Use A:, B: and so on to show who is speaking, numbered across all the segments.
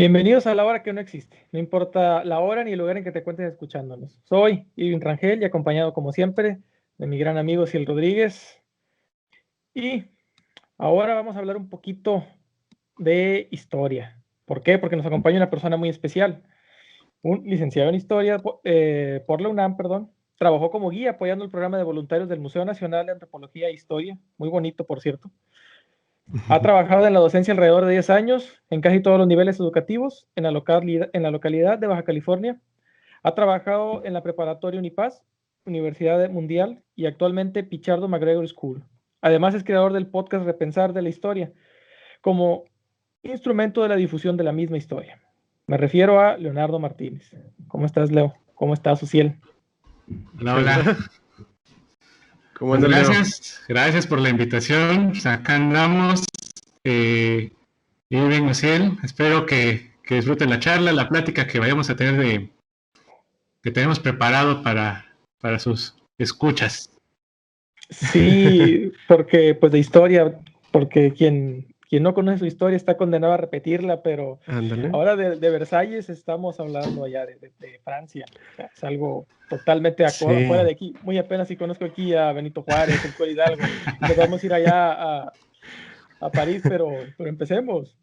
A: Bienvenidos a la hora que no existe. No importa la hora ni el lugar en que te encuentres escuchándonos. Soy Irving Rangel y acompañado como siempre de mi gran amigo Ciel Rodríguez. Y ahora vamos a hablar un poquito de historia. ¿Por qué? Porque nos acompaña una persona muy especial. Un licenciado en historia por la UNAM, perdón. Trabajó como guía apoyando el programa de voluntarios del Museo Nacional de Antropología e Historia. Muy bonito, por cierto. Ha trabajado en la docencia alrededor de 10 años, en casi todos los niveles educativos, en la localidad de Baja California. Ha trabajado en la preparatoria Unipaz, Universidad Mundial y actualmente Pichardo McGregor School. Además es creador del podcast Repensar de la Historia, como instrumento de la difusión de la misma historia. Me refiero a Leonardo Martínez. ¿Cómo estás, Leo? ¿Cómo estás, Uciel?
B: Hola, hola.
C: ¿Cómo
B: Pues
C: andas, Leo?
B: gracias por la invitación. Pues acá andamos. Irving, Ociel, espero que disfruten la charla, la plática que vayamos a tener que tenemos preparado para sus escuchas.
A: Sí, porque pues de historia, porque quien no conoce su historia está condenado a repetirla, pero
C: Ándale.
A: ahora de Versalles estamos hablando allá de Francia. O sea, es algo totalmente
C: Sí.
A: fuera de aquí. Muy apenas si conozco aquí a Benito Juárez, el Código Hidalgo. Nos vamos a ir allá a París, pero empecemos.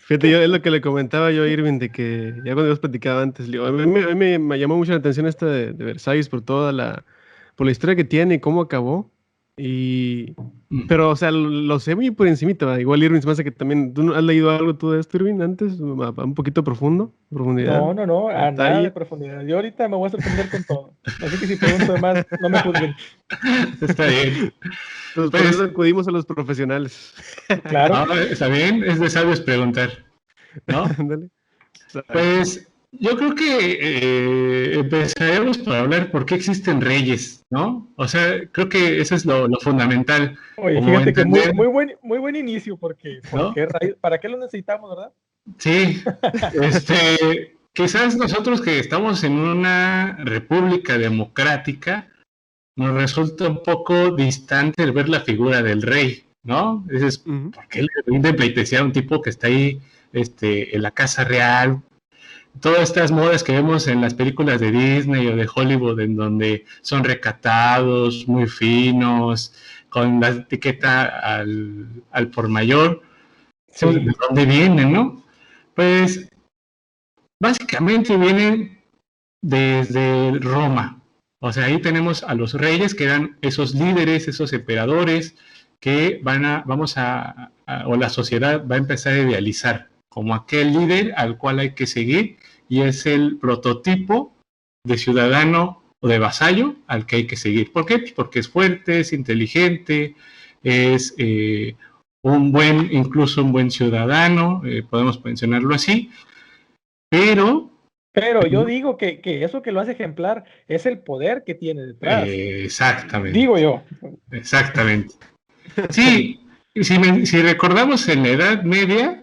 C: Fíjate, yo es lo que le comentaba yo a Irving, de que ya cuando habíamos platicado antes, a mí me llamó mucho la atención esta de Versalles por por la historia que tiene y cómo acabó. Pero, o sea, lo sé muy por encimita, ¿va? Igual Irving se me hace que también, ¿tú has leído algo tú de esto, Irving, antes? Un poquito profundidad.
A: No, a nada de profundidad. Yo ahorita me voy a sorprender con todo. Así que si pregunto de más, no me juzguen.
B: Está bien.
C: Pues por eso acudimos a los profesionales.
A: Claro.
B: No, está bien, es de sabios preguntar, ¿no?
C: Ándale.
B: Pues yo creo que empezaremos por hablar por qué existen reyes, ¿no? O sea, creo que eso es lo fundamental.
A: Oye,
B: como
A: fíjate
B: entender,
A: que muy buen inicio, porque
B: ¿no?
A: ¿para qué lo necesitamos, verdad?
B: Sí, quizás nosotros que estamos en una república democrática, nos resulta un poco distante el ver la figura del rey, ¿no? Dices, ¿por qué le rinde pleitesía a un tipo que está ahí en la casa real? Todas estas modas que vemos en las películas de Disney o de Hollywood, en donde son recatados, muy finos, con la etiqueta al por mayor,
A: Sí.
B: ¿de dónde vienen, no? Pues básicamente vienen desde Roma. O sea, ahí tenemos a los reyes, que eran esos líderes, esos emperadores, que o la sociedad va a empezar a idealizar como aquel líder al cual hay que seguir, y es el prototipo de ciudadano o de vasallo al que hay que seguir. ¿Por qué? Pues porque es fuerte, es inteligente, es incluso un buen ciudadano, podemos mencionarlo así, pero
A: yo digo que eso que lo hace ejemplar es el poder que tiene detrás.
B: Exactamente.
A: Digo yo.
B: Exactamente. Sí, si recordamos en la Edad Media,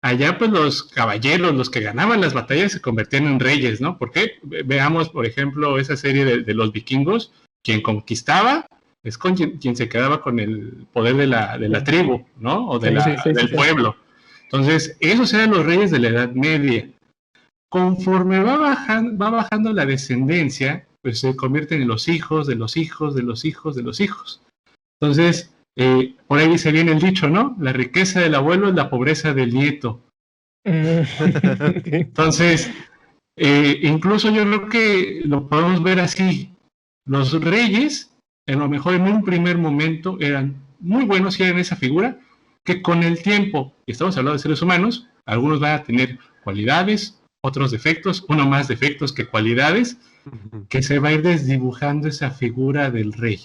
B: allá pues los caballeros, los que ganaban las batallas, se convertían en reyes, ¿no? Porque veamos, por ejemplo, esa serie de los vikingos, quien conquistaba es quien se quedaba con el poder de la tribu, ¿no? O del pueblo. Entonces, esos eran los reyes de la Edad Media. Conforme va bajando la descendencia, pues se convierten en los hijos de los hijos de los hijos de los hijos. Entonces, por ahí dice bien el dicho, ¿no? La riqueza del abuelo es la pobreza del nieto. Entonces, incluso yo creo que lo podemos ver así. Los reyes, a lo mejor en un primer momento, eran muy buenos y eran esa figura, que con el tiempo, y estamos hablando de seres humanos, algunos van a tener cualidades, otros defectos, uno más defectos que cualidades, que se va a ir desdibujando esa figura del rey,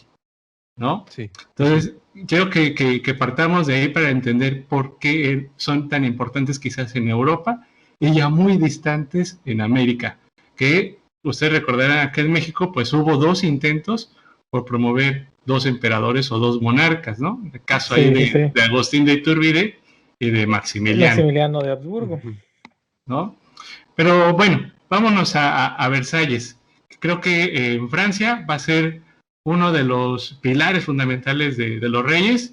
B: ¿no?
C: Sí.
B: Entonces, quiero que partamos de ahí para entender por qué son tan importantes quizás en Europa y ya muy distantes en América, que ustedes recordarán que en México pues hubo 2 intentos por promover 2 emperadores o 2 monarcas, ¿no? El caso ahí de Agustín de Iturbide y de Maximiliano
A: de Habsburgo,
B: ¿no? Pero bueno, vámonos a Versalles. Creo que en Francia va a ser uno de los pilares fundamentales de los reyes,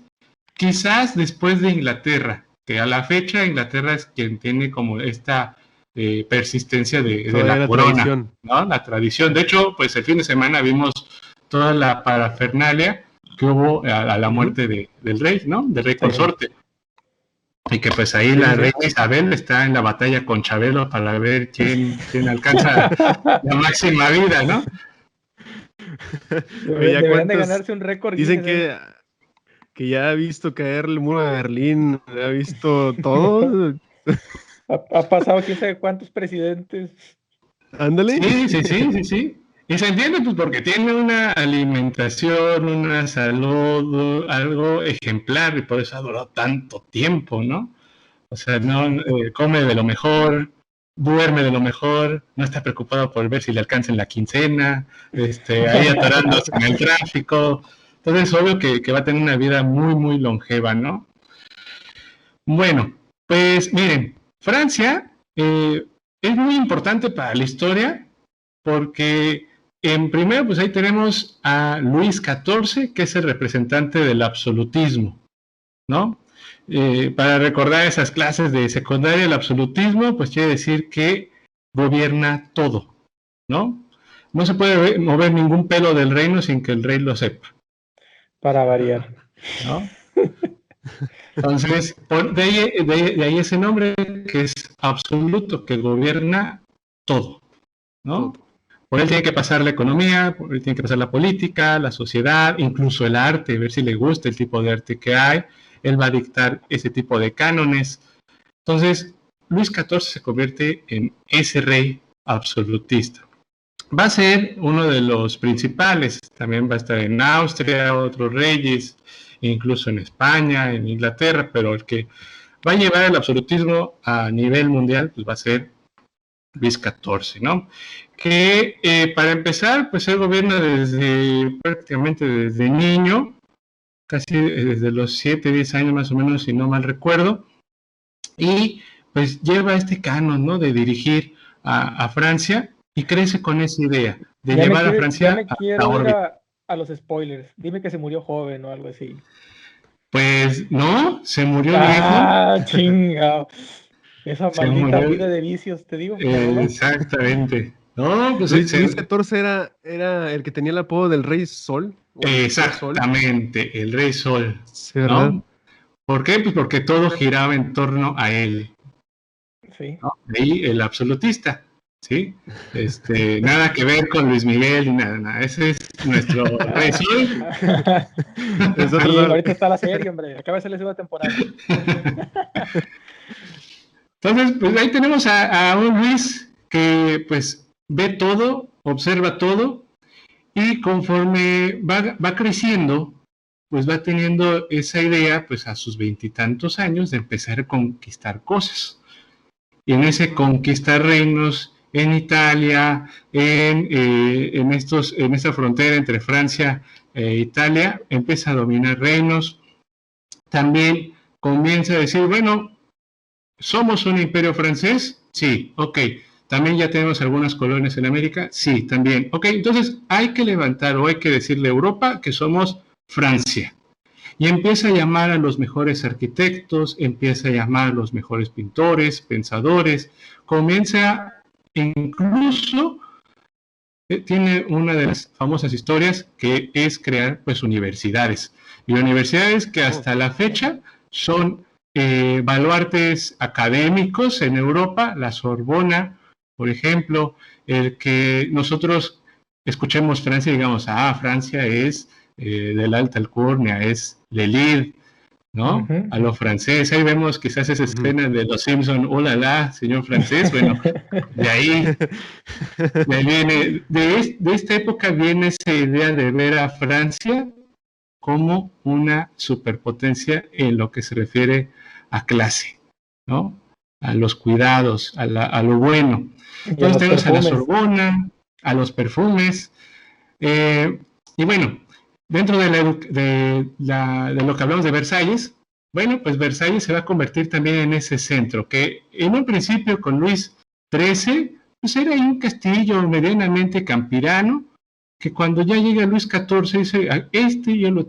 B: quizás después de Inglaterra, que a la fecha Inglaterra es quien tiene como esta persistencia de la corona, tradición, ¿no? La tradición. De hecho, pues el fin de semana vimos toda la parafernalia que hubo a la muerte del rey, ¿no? Del rey consorte. Y que pues ahí la reina Isabel está en la batalla con Chabelo para ver quién alcanza la máxima vida, ¿no?
A: Deberían de ganarse un récord.
C: Dicen que ya ha visto caer el muro de Berlín, ha visto todo.
A: Ha pasado quién sabe cuántos presidentes.
C: Ándale.
B: Sí. Y se entiende pues porque tiene una alimentación, una salud, algo ejemplar, y por eso ha durado tanto tiempo, ¿no? O sea, no come de lo mejor, duerme de lo mejor, no está preocupado por ver si le alcanza en la quincena, ahí atorándose en el tráfico. Entonces es obvio que va a tener una vida muy, muy longeva, ¿no? Bueno, pues miren, Francia es muy importante para la historia porque en primero, pues ahí tenemos a Luis XIV, que es el representante del absolutismo, ¿no? Para recordar esas clases de secundaria, el absolutismo, pues quiere decir que gobierna todo, ¿no? No se puede mover ningún pelo del reino sin que el rey lo sepa.
A: Para variar,
B: ¿no? Entonces, de ahí ese nombre que es absoluto, que gobierna todo, ¿no? Por él tiene que pasar la economía, por él tiene que pasar la política, la sociedad, incluso el arte, ver si le gusta el tipo de arte que hay. Él va a dictar ese tipo de cánones. Entonces, Luis XIV se convierte en ese rey absolutista. Va a ser uno de los principales, también va a estar en Austria, otros reyes, incluso en España, en Inglaterra, pero el que va a llevar el absolutismo a nivel mundial, pues va a ser Luis XIV, ¿no? Que para empezar, pues él gobierna prácticamente desde niño, casi desde los 7, 10 años más o menos, si no mal recuerdo, y pues lleva este canon, ¿no? De dirigir a Francia y crece con esa idea de llevar a Francia
A: a la órbita. A los spoilers, dime que se murió joven o algo así.
B: Pues no, se murió viejo.
A: Ah, chingado. Esa maldita vida de vicios, te digo.
B: Exactamente. No, pues
C: Luis XIV era el que tenía el apodo del Rey Sol.
B: Exactamente, Sol. El Rey Sol.
C: Sí, ¿verdad?
B: ¿No? ¿Por qué? Pues porque todo giraba en torno a él.
A: Sí.
B: ¿No? Ahí el absolutista, ¿sí? Nada que ver con Luis Miguel ni nada. Ese es nuestro Rey Sol.
A: Ahorita está la serie, hombre. Acaba de salir la segunda temporada.
B: Entonces, pues ahí tenemos a un Luis que pues ve todo, observa todo, y conforme va creciendo, pues va teniendo esa idea, pues a sus 20 y tantos años, de empezar a conquistar cosas. Y en ese conquistar reinos en Italia, en esta frontera entre Francia e Italia, empieza a dominar reinos. También comienza a decir, bueno, ¿somos un imperio francés? Sí, ok. ¿También ya tenemos algunas colonias en América? Sí, también. Ok, entonces hay que levantar o hay que decirle a Europa que somos Francia. Y empieza a llamar a los mejores arquitectos, empieza a llamar a los mejores pintores, pensadores, comienza incluso, tiene una de las famosas historias que es crear pues universidades. Y universidades que hasta la fecha son baluartes académicos en Europa, la Sorbona, por ejemplo, el que nosotros escuchemos Francia y digamos, Francia es de la alta alcurnia, es l'élite, ¿no? A lo francés, ahí vemos quizás esa escena de Los Simpson, hola la, señor francés, bueno, de ahí viene, de esta época viene esa idea de ver a Francia como una superpotencia en lo que se refiere a clase, ¿no? A los cuidados, a lo bueno. Entonces tenemos a la Sorbona, a los perfumes, y bueno, dentro de lo que hablamos de Versalles, bueno, pues Versalles se va a convertir también en ese centro, que en un principio con Luis XIII, pues era un castillo medianamente campirano, que cuando ya llega Luis XIV dice,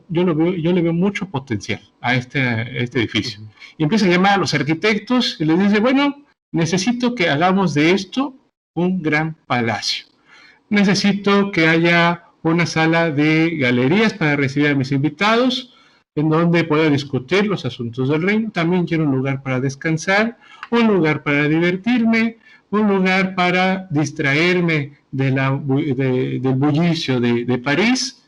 B: yo le veo mucho potencial a este edificio. Y empieza a llamar a los arquitectos y les dice, bueno, necesito que hagamos de esto un gran palacio. Necesito que haya una sala de galerías para recibir a mis invitados, en donde pueda discutir los asuntos del reino. También quiero un lugar para descansar, un lugar para divertirme, un lugar para distraerme del bullicio de París.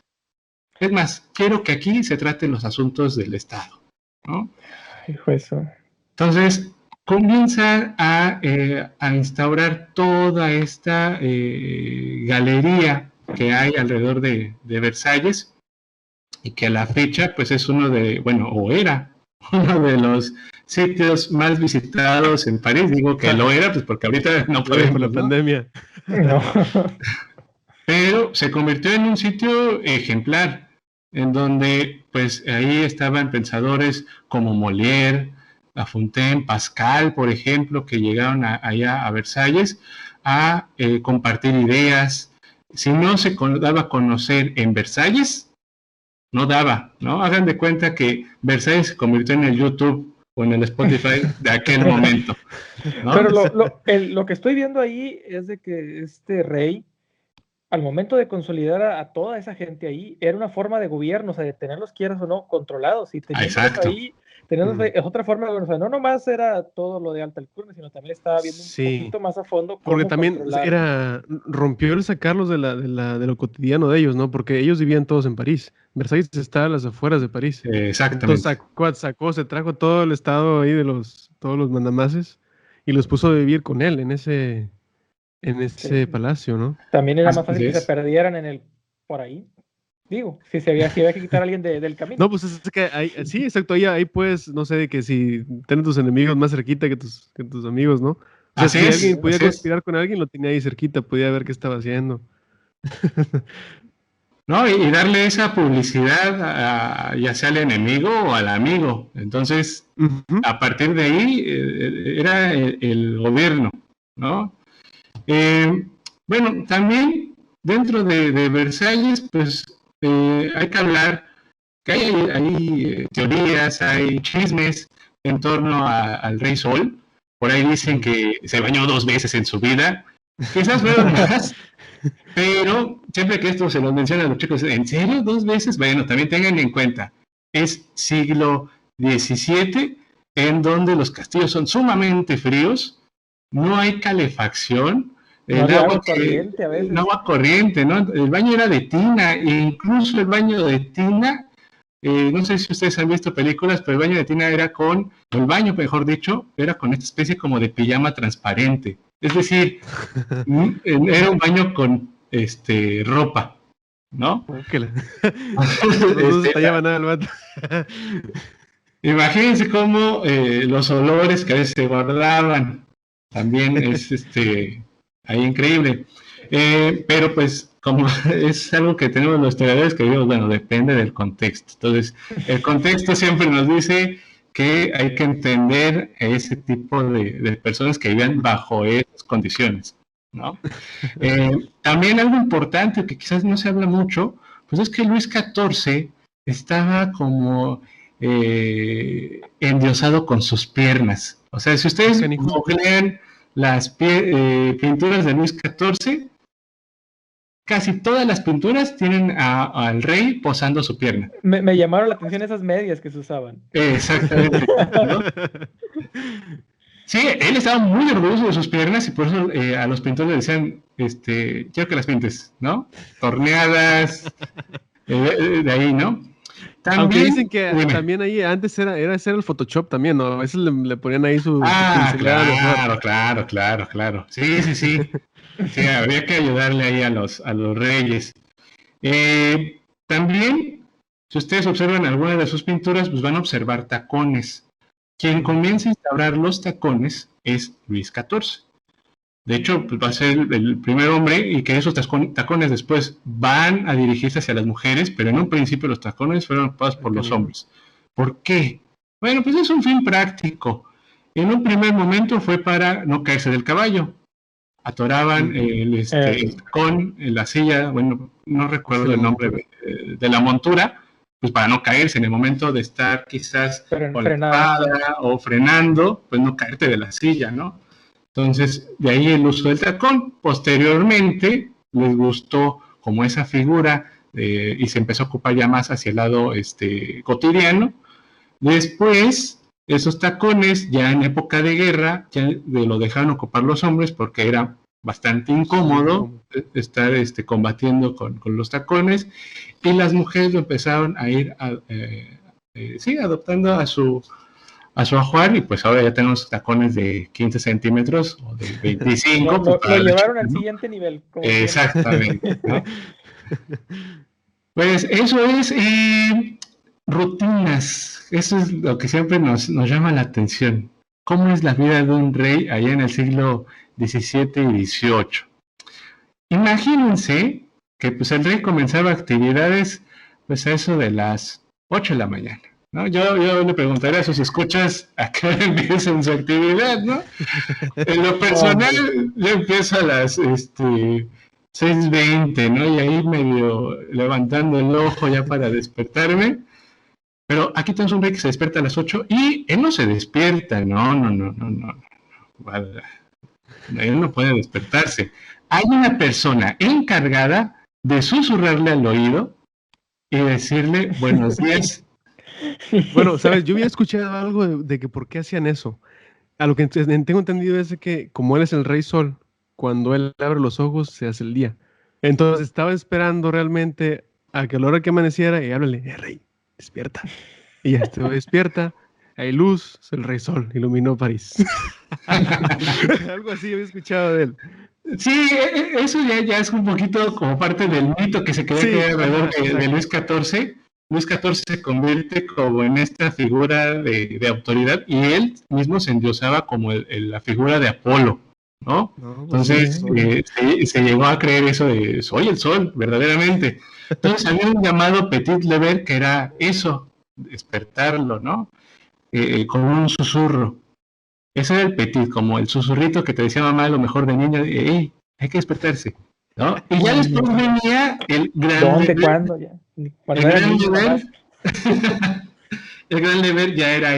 B: Es más, quiero que aquí se traten los asuntos del Estado, ¿no?
A: Hijo eso.
B: Entonces, comienza a instaurar toda esta galería que hay alrededor de Versalles, y que a la fecha, pues es era uno de los sitios más visitados en París. Digo que lo era, pues porque ahorita no podemos,
C: por la pandemia.
A: No.
B: Pero se convirtió en un sitio ejemplar, en donde pues ahí estaban pensadores como Molière, La Fontaine, Pascal, por ejemplo, que llegaron allá a Versalles a compartir ideas. Si no se daba a conocer en Versalles, no daba, ¿no? Hagan de cuenta que Versalles se convirtió en el YouTube o en el Spotify de aquel momento, ¿no?
A: Pero lo que estoy viendo ahí es de que este rey, al momento de consolidar a toda esa gente ahí, era una forma de gobierno, o sea, de tenerlos, quieras o no, controlados. Y teniéndolos ahí, es otra forma de gobierno. O sea, no nomás era todo lo de alta alcurnia, sino también estaba viendo un poquito más a fondo.
C: Porque también rompió el sacarlos de lo cotidiano de ellos, ¿no? Porque ellos vivían todos en París. Versalles está a las afueras de París.
B: Exactamente.
C: Entonces se trajo todo el estado ahí todos los mandamases y los puso a vivir con él en ese palacio, ¿no?
A: También era más fácil que se perdieran por ahí. Digo, si había que quitar a alguien del camino.
C: No, pues es que sí, exacto, ahí puedes, no sé, que si tienen tus enemigos más cerquita que tus amigos, ¿no? O sea, si alguien podía conspirar con alguien, lo tenía ahí cerquita, podía ver qué estaba haciendo.
B: No, y darle esa publicidad ya sea al enemigo o al amigo. Entonces, a partir de ahí era el gobierno, ¿no? Bueno, también dentro de Versalles, pues hay que hablar que hay teorías, hay chismes en torno al Rey Sol. Por ahí dicen que se bañó 2 veces en su vida. Quizás fueron más. Pero siempre que esto se los menciona a los chicos, ¿en serio 2 veces? Bueno, también tengan en cuenta, es siglo XVII, en donde los castillos son sumamente fríos, no hay calefacción, el agua corriente, ¿no? El baño era de tina, e incluso el baño de tina, no sé si ustedes han visto películas, pero el baño de tina era el baño, mejor dicho, era con esta especie como de pijama transparente. Es decir, era un baño con ropa, ¿no?
C: No se tallaban nada el vato.
B: Imagínense cómo los olores que a veces se guardaban. También es ahí increíble. Pero pues, como es algo que tenemos los historiadores que vimos, bueno, depende del contexto. Entonces, el contexto siempre nos dice que hay que entender a ese tipo de personas que vivían bajo esas condiciones, ¿no? También algo importante que quizás no se habla mucho, pues es que Luis XIV estaba como endiosado con sus piernas. O sea, si ustedes googlean las pinturas de Luis XIV, casi todas las pinturas tienen al rey posando su pierna.
A: Me llamaron la atención esas medias que se usaban.
B: Exactamente, ¿no? Sí, él estaba muy orgulloso de sus piernas y por eso a los pintores le decían, quiero que las pintes, ¿no? Torneadas, de ahí, ¿no?
C: También, aunque dicen que también ahí antes era el Photoshop también, ¿no? A veces le ponían ahí su
B: claro. Sí. Sí, habría que ayudarle ahí a los reyes. También, si ustedes observan algunas de sus pinturas, pues van a observar tacones. Quien comienza a instaurar los tacones es Luis XIV. De hecho, pues va a ser el primer hombre y que esos tacones después van a dirigirse hacia las mujeres, pero en un principio los tacones fueron ocupados por los hombres. ¿Por qué? Bueno, pues es un fin práctico. En un primer momento fue para no caerse del caballo. atoraban el tacón en la silla, bueno, no recuerdo el nombre de la montura, pues para no caerse en el momento de estar quizás con la espada o frenando, pues no caerte de la silla, ¿no? Entonces, de ahí el uso del tacón. Posteriormente, les gustó como esa figura y se empezó a ocupar ya más hacia el lado cotidiano. Después, esos tacones, ya en época de guerra, ya lo dejaron ocupar los hombres porque era bastante incómodo estar combatiendo con los tacones, y las mujeres lo empezaron a ir adoptando a su ajuar, y pues ahora ya tenemos tacones de 15 centímetros o de 25.
A: Lo llevaron al siguiente nivel.
B: Exactamente, ¿no? Pues eso es rutinas. Eso es lo que siempre nos llama la atención. ¿Cómo es la vida de un rey allá en el siglo XVII y XVIII? Imagínense que pues el rey comenzaba actividades pues a eso de las 8 de la mañana, ¿no? Yo le preguntaría a sus escuchas a qué hora empiezan su actividad, ¿no? En lo personal, yo empiezo a las 6:20, ¿no? Y ahí medio levantando el ojo ya para despertarme. Pero aquí tenemos un rey que se despierta a las 8 y él no se despierta, no. Él no puede despertarse. Hay una persona encargada de susurrarle al oído y decirle buenos días.
C: Bueno, sabes, yo había escuchado algo de que por qué hacían eso. A lo que tengo entendido es que como él es el rey sol, cuando él abre los ojos se hace el día. Entonces estaba esperando realmente a que a la hora que amaneciera y háblale, rey, despierta. Y ya despierta, hay luz, el rey sol iluminó París. Algo así había escuchado de él.
B: Sí, eso ya es un poquito como parte del mito que se queda alrededor de Luis XIV. Luis XIV se convierte como en esta figura de autoridad, y él mismo se endiosaba como la figura de Apolo, ¿no? Entonces se llegó a creer eso de soy el sol, verdaderamente. Entonces había un llamado Petit Lever que era eso, despertarlo, ¿no? Con un susurro. Ese era el Petit, como el susurrito que te decía mamá, lo mejor de niña, hay que despertarse, ¿no? Y ya después venía el gran
A: ¿Dónde? ¿Cuándo? Ya.
B: El gran Lever ya era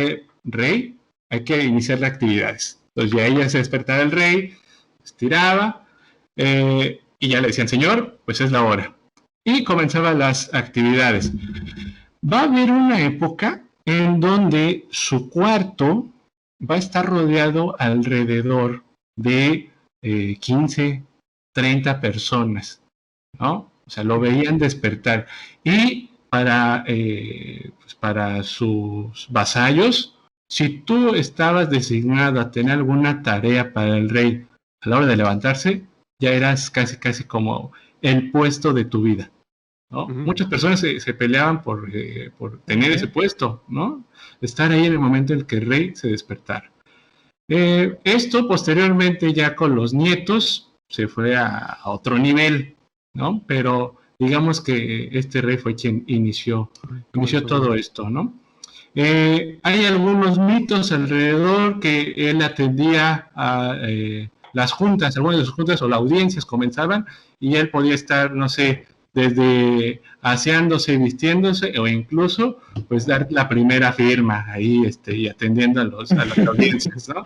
B: rey, hay que iniciar las actividades. Entonces ya ella se despertaba el rey, estiraba, y ya le decían, señor, pues es la hora. Y comenzaban las actividades. Va a haber una época en donde su cuarto va a estar rodeado alrededor de 15, 30 personas, ¿no? O sea, lo veían despertar. Y para sus vasallos, si tú estabas designado a tener alguna tarea para el rey a la hora de levantarse, ya eras casi como el puesto de tu vida, ¿no? Muchas personas se peleaban por tener ese puesto, ¿no? Estar ahí en el momento en el que el rey se despertara. Esto posteriormente ya con los nietos se fue a otro nivel, ¿no? Pero digamos que este rey fue quien inició todo esto, ¿no? Hay algunos mitos alrededor que él atendía a las juntas, algunas de sus juntas o las audiencias comenzaban y él podía estar, no sé, desde aseándose y vistiéndose, o incluso pues dar la primera firma ahí y atendiendo a las audiencias, ¿no?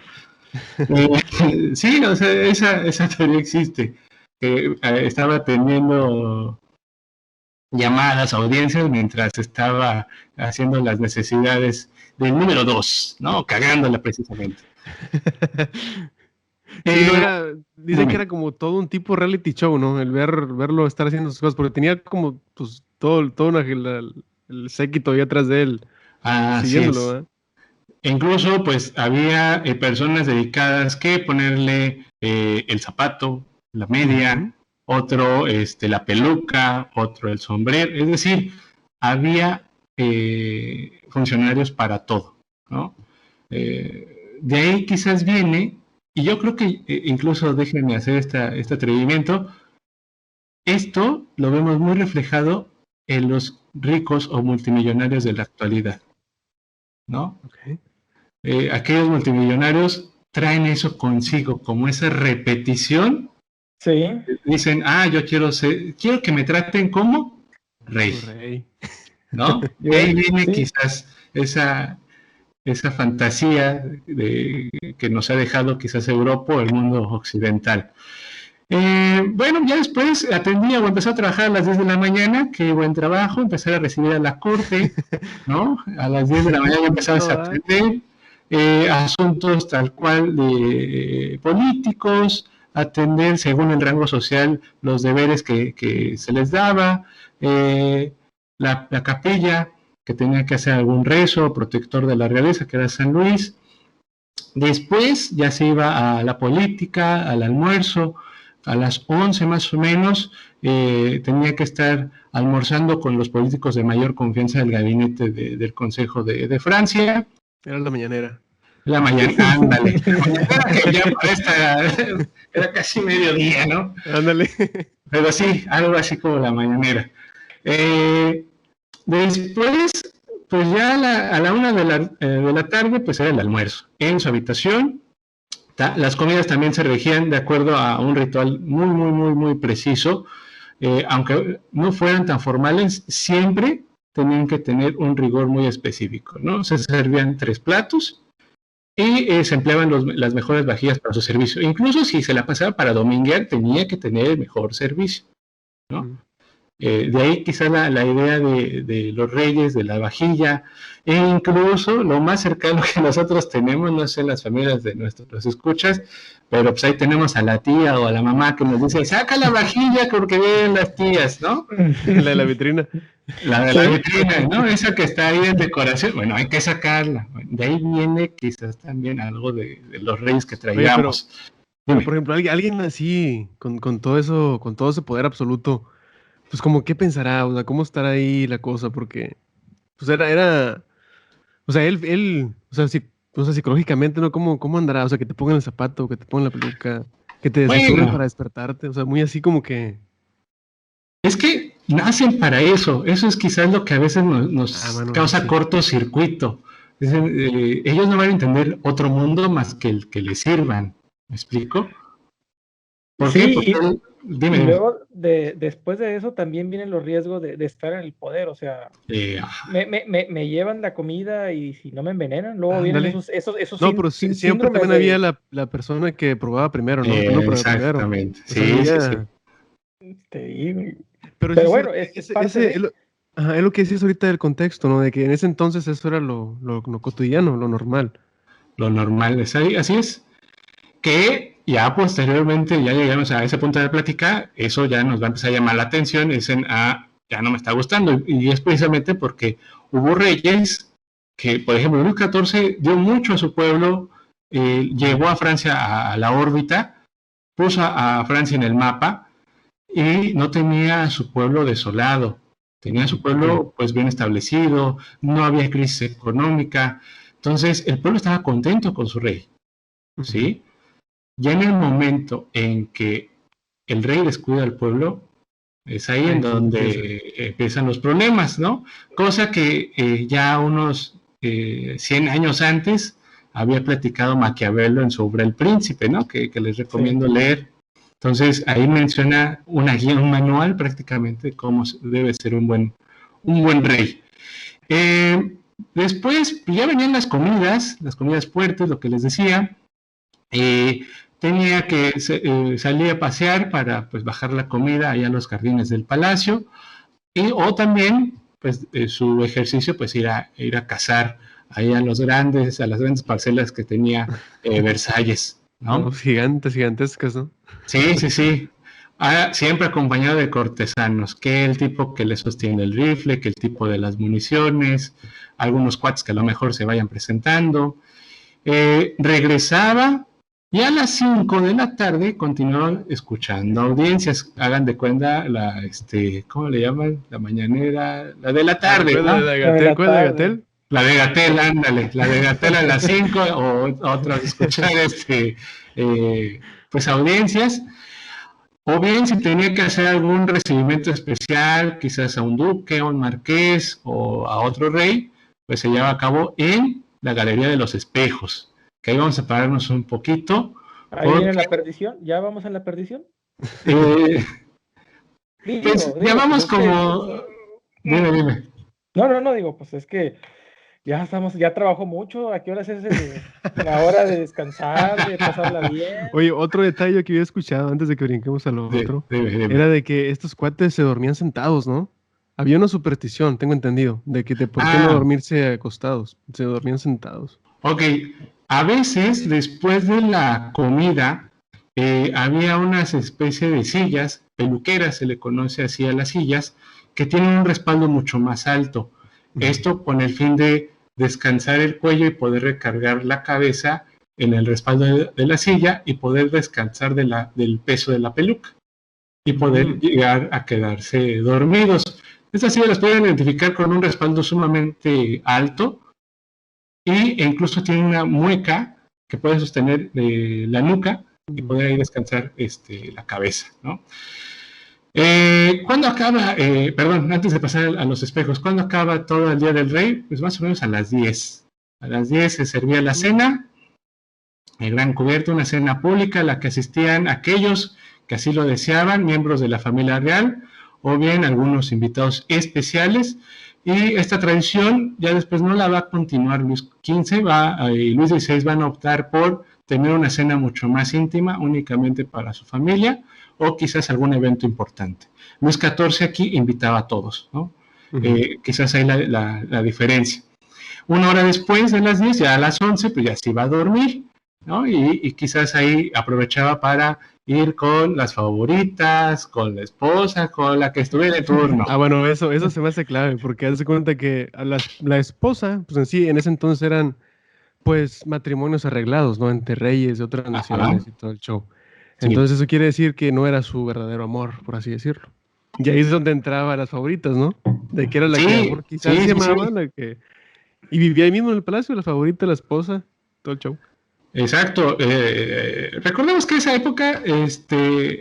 B: Sí, o sea, esa teoría existe, que estaba atendiendo llamadas, audiencias, mientras estaba haciendo las necesidades del número 2, ¿no? Cagándola precisamente.
C: Dicen que era como todo un tipo reality show, ¿no? El verlo estar haciendo sus cosas, porque tenía como pues todo el séquito ahí atrás de él, siguiéndolo, ¿eh?
B: Incluso pues había personas dedicadas que ponerle el zapato, la media, otro la peluca, otro el sombrero, es decir, había funcionarios para todo, ¿no? De ahí quizás viene, y yo creo que incluso déjenme hacer este atrevimiento, esto lo vemos muy reflejado en los ricos o multimillonarios de la actualidad, ¿no?
C: Okay.
B: Aquellos multimillonarios traen eso consigo, como esa repetición.
A: Sí.
B: Dicen, yo quiero que me traten como rey, ¿no? Y ahí viene quizás esa fantasía que nos ha dejado quizás Europa o el mundo occidental. Bueno, ya después atendía o empezó a trabajar a las 10 de la mañana, qué buen trabajo, empezar a recibir a la corte, ¿no? A las 10 de la mañana ya empezabas a atender asuntos tal cual de políticos, atender según el rango social los deberes que se les daba, la capilla, que tenía que hacer algún rezo, protector de la realeza, que era San Luis. Después ya se iba a la política, al almuerzo, a las 11 más o menos, tenía que estar almorzando con los políticos de mayor confianza del gabinete del Consejo de Francia.
C: Era la mañanera.
B: La mañana, ándale. Era casi mediodía, ¿no?
C: Ándale.
B: Pero sí, algo así como la mañanera. Después, pues ya a la 1 de la tarde, pues era el almuerzo en su habitación. Las comidas también se regían de acuerdo a un ritual muy, muy, muy, muy preciso. Aunque no fueran tan formales, siempre tenían que tener un rigor muy específico, ¿no? Se servían 3 platos y se empleaban las mejores vajillas para su servicio. Incluso si se la pasaba para dominguear, tenía que tener el mejor servicio, ¿no? De ahí quizás la idea de los reyes, de la vajilla, e incluso lo más cercano que nosotros tenemos, no sé, las familias de nuestros escuchas, pero pues ahí tenemos a la tía o a la mamá que nos dice, saca la vajilla porque vienen las tías, ¿no?
C: La de la vitrina.
B: La de la vitrina, ¿no? Esa que está ahí en decoración, bueno, hay que sacarla. De ahí viene quizás también algo de los reyes que traíamos.
C: Pero, por ejemplo, alguien así, con todo eso, con todo ese poder absoluto, pues como qué pensará, o sea, cómo estará ahí la cosa, porque pues era, o sea, él, o sea, psicológicamente, ¿no? ¿Cómo andará? O sea, que te pongan el zapato, que te pongan la peluca, que te desasuren para despertarte, o sea, muy así como que...
B: Es que nacen para eso es quizás lo que a veces nos causa cortocircuito. Ellos no van a entender otro mundo más que el que les sirvan, ¿me explico?
A: ¿Por qué? Porque dime. Y luego, después de eso, también vienen los riesgos de estar en el poder, o sea, me llevan la comida y si no me envenenan, luego vienen esos
C: no, pero siempre también había la persona que probaba primero, ¿no?
B: Exactamente, primero. Sí.
A: Te digo.
C: Pero bueno, es lo que decías ahorita del contexto, ¿no? De que en ese entonces eso era lo cotidiano, lo normal.
B: Lo normal, así es. Que ya posteriormente, ya llegamos a ese punto de la plática, eso ya nos va a empezar a llamar la atención, dicen, ya no me está gustando. Y es precisamente porque hubo reyes que, por ejemplo, Luis XIV dio mucho a su pueblo, llevó a Francia a la órbita, puso a Francia en el mapa, y no tenía a su pueblo desolado, tenía a su pueblo pues bien establecido, no había crisis económica, entonces el pueblo estaba contento con su rey, ¿sí? Ya en el momento en que el rey descuida al pueblo, es ahí en donde empiezan los problemas, ¿no? Cosa que ya unos 100 años antes había platicado Maquiavelo en sobre El Príncipe, ¿no? Que les recomiendo leer. Entonces, ahí menciona una guía, un manual prácticamente de cómo debe ser un buen rey. Después, ya venían las comidas fuertes, lo que les decía. Tenía que salir a pasear para pues, bajar la comida allá a los jardines del palacio. O también, pues, su ejercicio, pues, ir a cazar ahí a las grandes parcelas que tenía Versalles, ¿no?
C: Gigantescas, ¿no?
B: Sí. Siempre acompañado de cortesanos, que el tipo que le sostiene el rifle, que el tipo de las municiones, algunos cuates que a lo mejor se vayan presentando. Regresaba y a las 5 de la tarde continuaban escuchando audiencias. Hagan de cuenta ¿cómo le llaman? La mañanera, la de la tarde, ¿no?
C: ¿La de Gatel?
B: La de Gatel, ándale, la de Gatel a las 5 o otras escuchar pues audiencias, o bien si tenía que hacer algún recibimiento especial, quizás a un duque, a un marqués o a otro rey, pues se llevaba a cabo en la Galería de los Espejos, que ahí vamos a pararnos un poquito.
A: Ahí viene la perdición, ¿ya vamos a la perdición?
B: Pues ya vamos como... Dime.
A: No, digo, pues es que ya trabajo mucho, ¿a qué horas es la hora de descansar, de pasarla bien?
C: Oye, otro detalle que había escuchado antes de que brinquemos a lo otro,
B: dime.
C: era de que estos cuates se dormían sentados, ¿no? Había una superstición, tengo entendido, de que por qué no dormirse acostados, se dormían sentados.
B: Ok, a veces después de la comida había unas especies de sillas, peluqueras se le conoce así a las sillas, que tienen un respaldo mucho más alto. Esto con el fin de descansar el cuello y poder recargar la cabeza en el respaldo de la silla y poder descansar del peso de la peluca y poder llegar a quedarse dormidos. Estas sillas las pueden identificar con un respaldo sumamente alto e incluso tiene una mueca que puede sostener la nuca y poder ahí descansar la cabeza, ¿no? ¿Cuándo acaba? Antes de pasar a los espejos, ¿cuándo acaba todo el Día del Rey? Pues más o menos a las 10. A las 10 se servía la cena, el gran cubierto, una cena pública a la que asistían aquellos que así lo deseaban, miembros de la familia real, o bien algunos invitados especiales. Y esta tradición ya después no la va a continuar Luis XV, y Luis XVI van a optar por tener una cena mucho más íntima, únicamente para su familia, o quizás algún evento importante. Luis XIV aquí invitaba a todos, ¿no? Quizás ahí la diferencia. Una hora después de las 10, ya a las 11, pues ya se iba a dormir, ¿no? Y quizás ahí aprovechaba para ir con las favoritas, con la esposa, con la que estuviera de turno.
C: Bueno, eso se me hace clave, porque haz de cuenta que la esposa, pues en sí, en ese entonces eran, pues, matrimonios arreglados, ¿no? Entre reyes de otras naciones y todo el show. Entonces eso quiere decir que no era su verdadero amor, por así decirlo. Y ahí es donde entraban las favoritas, ¿no? De que era la que amor quizás se llamaba, la que... Y vivía ahí mismo en el palacio, la favorita, la esposa, todo el show.
B: Exacto. Recordemos que esa época,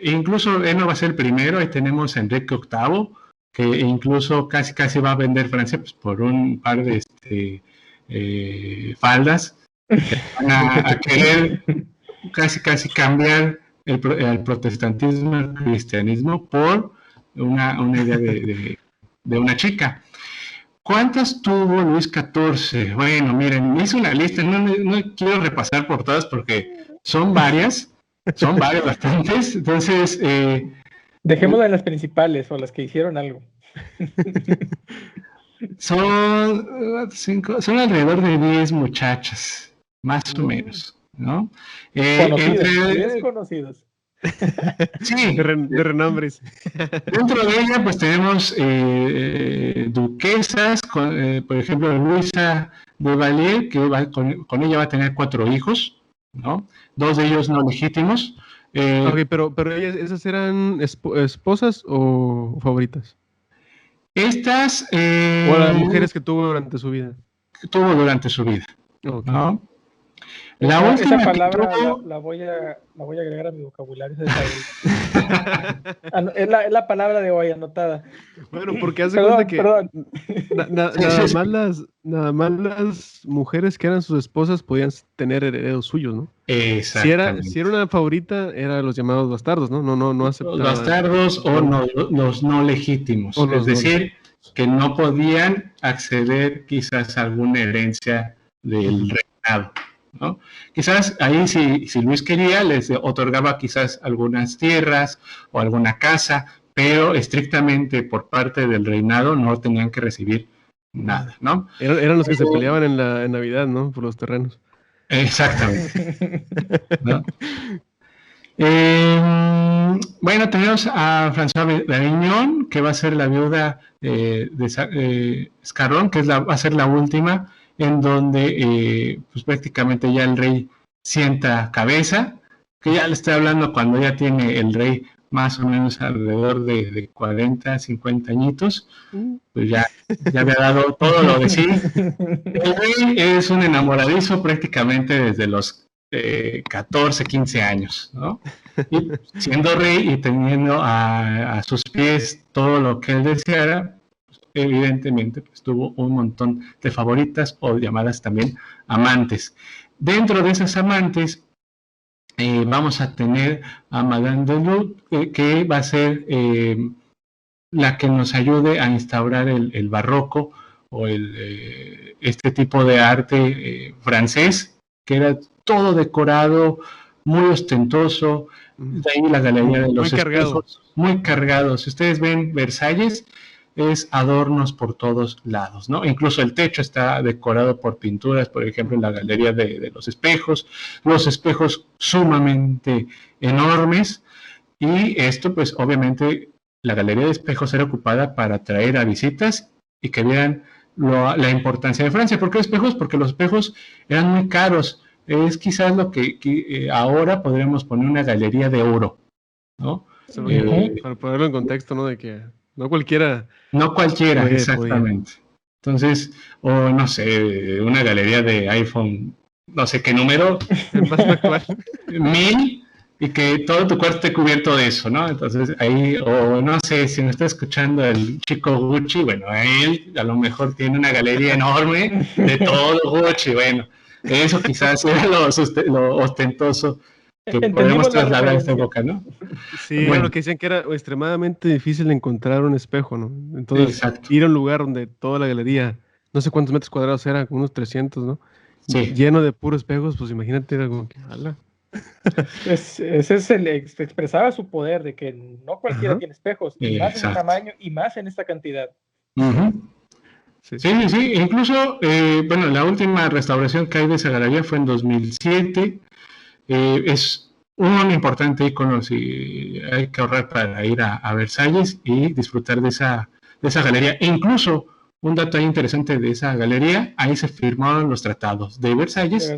B: incluso él no va a ser el primero, ahí tenemos a Enrique VIII, que incluso casi va a vender Francia pues, por un par de faldas, que van a querer casi cambiar el protestantismo al cristianismo por una idea de una chica. ¿Cuántas tuvo Luis XIV? Bueno, miren, hice una lista, no quiero repasar por todas porque son varias bastantes, entonces...
A: dejemos de las principales o las que hicieron algo.
B: Son alrededor de 10 muchachas, más o menos, ¿no?
A: Desconocidas.
C: Sí, de renombres.
B: Dentro de ella, pues tenemos duquesas, por ejemplo, Luisa de Valier, que con ella va a tener 4 hijos, ¿no? 2 de ellos no legítimos.
C: Ok, pero ¿esas eran esposas o favoritas?
B: Estas...
C: o las mujeres que tuvo durante su vida.
B: Okay. ¿No?
A: Esa palabra la voy a agregar a mi vocabulario. Es la palabra de hoy anotada.
C: Bueno, porque hace cuenta que nada más las mujeres que eran sus esposas podían tener herederos suyos, ¿no?
B: Exactamente.
C: Si era una favorita, eran los llamados bastardos, ¿no? No aceptaban.
B: Los bastardos o los no legítimos. Es decir, que no podían acceder quizás a alguna herencia del reinado, ¿no? Quizás ahí si Luis quería les otorgaba quizás algunas tierras o alguna casa, pero estrictamente por parte del reinado no tenían que recibir nada, ¿no?
C: Eran los que se peleaban en Navidad, ¿no? Por los terrenos.
B: Exactamente. ¿No? Bueno, tenemos a François d'Avignon, que va a ser la viuda de Scarron, que va a ser la última, en donde pues prácticamente ya el rey sienta cabeza, que ya le estoy hablando cuando ya tiene el rey más o menos alrededor de 40, 50 añitos, pues ya había dado todo lo de sí. El rey es un enamoradizo prácticamente desde los 14, 15 años, ¿no? Y siendo rey y teniendo a sus pies todo lo que él deseara, pues, evidentemente pues, tuvo un montón de favoritas o llamadas también amantes. Dentro de esas amantes vamos a tener a Madame de Luz, que va a ser la que nos ayude a instaurar el barroco o este tipo de arte francés, que era todo decorado, muy ostentoso. De ahí la galería de los espejos, muy cargado. Si ustedes ven Versalles, es adornos por todos lados, ¿no? Incluso el techo está decorado por pinturas, por ejemplo, en la galería de los espejos sumamente enormes, y esto, pues, obviamente, la galería de espejos era ocupada para atraer a visitas y que vieran la importancia de Francia. ¿Por qué espejos? Porque los espejos eran muy caros. Es quizás lo que ahora podríamos poner una galería de oro, ¿no?
C: Para ponerlo en contexto, ¿no? De que no cualquiera.
B: No cualquiera, exactamente. Entonces, o no sé, una galería de iPhone, no sé qué número,
C: El más actual.
B: 1000, y que todo tu cuarto esté cubierto de eso, ¿no? Entonces ahí, o no sé, si me está escuchando el chico Gucci, bueno, él a lo mejor tiene una galería enorme de todo Gucci, bueno, eso quizás era lo ostentoso que podemos trasladar a esta época, ¿no?
C: Sí, bueno, que decían que era extremadamente difícil encontrar un espejo, ¿no? Entonces,
B: exacto,
C: ir a un lugar donde toda la galería, no sé cuántos metros cuadrados eran, como unos 300, ¿no?
B: Sí.
C: Lleno de puros espejos, pues imagínate, era como que, ¡hala!
A: Ese es expresaba su poder de que no cualquiera tiene espejos, y más en ese tamaño y más en esta cantidad.
B: Sí. Incluso, bueno, la última restauración que hay de esa galería fue en 2007. Es un importante icono si hay que ahorrar para ir a Versalles y disfrutar de esa galería. E incluso, un dato ahí interesante de esa galería, ahí se firmaron los tratados de Versalles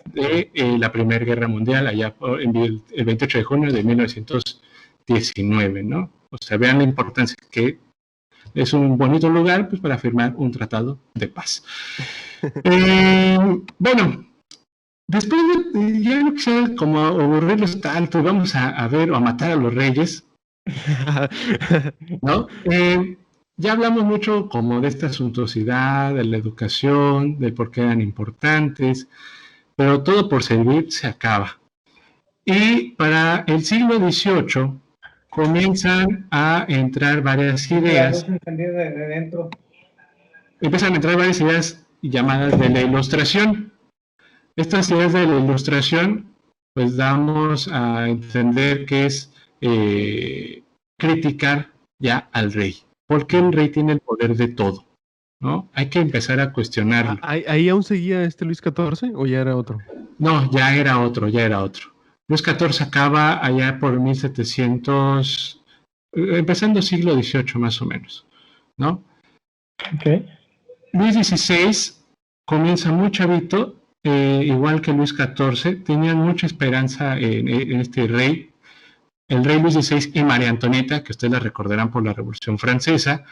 B: de la Primera Guerra Mundial, allá el 28 de junio de 1919, ¿no? O sea, vean la importancia que es un bonito lugar, pues, para firmar un tratado de paz. Bueno, después de, ya no quisiera como aburrirlos tanto, vamos a ver o a matar a los reyes, ¿no? Ya hablamos mucho como de esta suntuosidad, de la educación, de por qué eran importantes, pero todo por servir se acaba. Y para el siglo XVIII comienzan a entrar varias ideas. Empiezan a entrar varias ideas llamadas de la Ilustración. Estas ideas de la Ilustración, pues damos a entender que es criticar ya al rey. ¿Por qué el rey tiene el poder de todo? ¿No? Hay que empezar a cuestionarlo.
C: ¿Ahí aún seguía Luis XIV o ya era otro?
B: No, ya era otro. Luis XIV acaba allá por 1700, empezando siglo XVIII más o menos, ¿no?
A: Okay.
B: Luis XVI comienza muy chavito, igual que Luis XIV, tenían mucha esperanza en este rey. El rey Luis XVI y María Antonieta, que ustedes la recordarán por la Revolución Francesa,